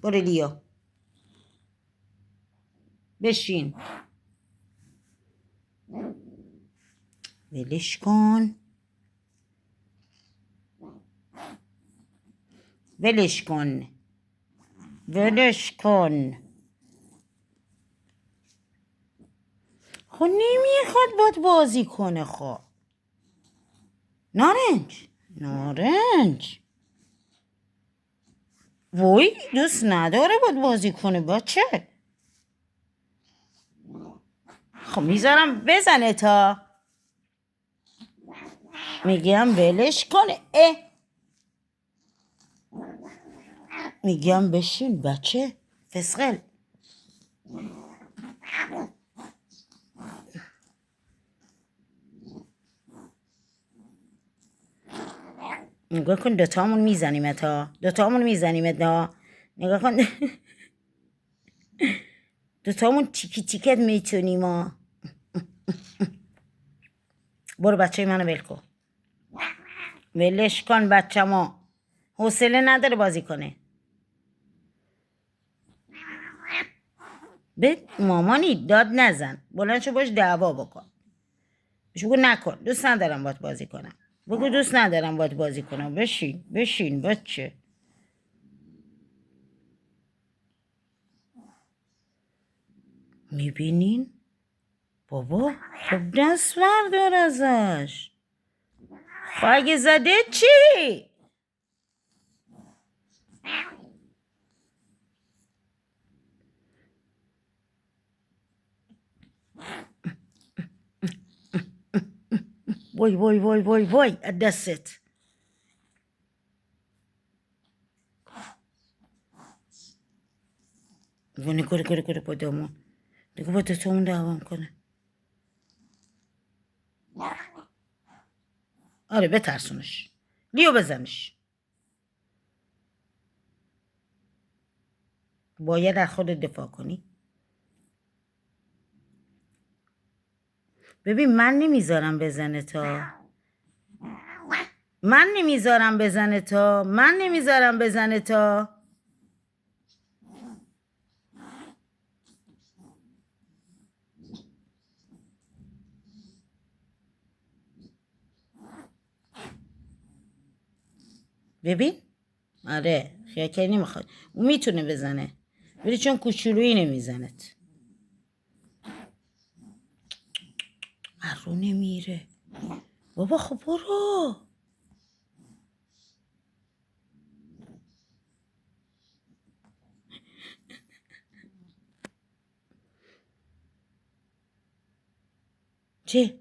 برو لیا بشین. ولش کن ولش کن ولش کن. خب نمیخواد باد بازی کنه. خب نارنج نارنج وای دوست نداره باد بازی کنه بچه. خب میذارم بزنه تا میگم ولش کنه. میگم بشین بچه فسقل. نگاه کن دوتامون میزنیمت ها. دوتامون میزنیمت ها. نگاه کن دوتامون تیکی تیکت میتونیم ها. برو بچه منو ول کن. ولش کن بچه ما حوصله نداره بازی کنه. به مامانی داد نزن. بلند شو باش دعوا بکن. بگو نکن دوست ندارم باید بازی کنم. بگو دوست ندارم باید بازی کنم. بشین بشین بچه. میبینین بابا خب دست بردار ازش. خب اگه زده چی؟ وای وای وای وای وای از دستت. وای نگاه نگاه با دامون. نگاه با دوتامون دعوام کنه. آره بترسونش. لیو بزنش. باید از خودت دفاع کنی. ببین من نمیذارم بزنه تا. من نمیذارم بزنه تا. من نمیذارم بزنه تا. ببین آره خیاکه نمیخواد. اون میتونه بزنه ولی چون کوچولویی نمیزنت. رو نمیره بابا. خب برو. چی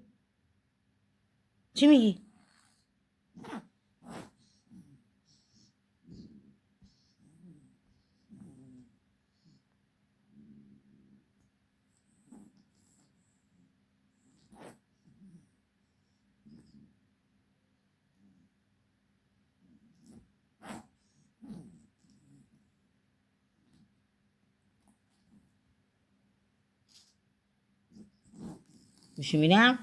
میگی؟ میشه میرم.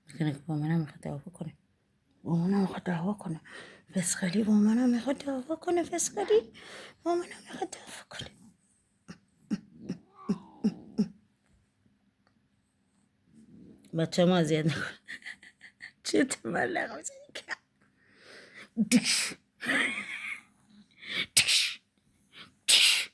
میکنه که با منم میخواد دعوا کنه. با منم میخواد دعوا کنه. فسخلی با منم میخواد دعوا کنه. فسخلی با منم میخواد دعوا کنه. بچه ما اذیت نکن. چه تملق میزنی که دیش دیش دیش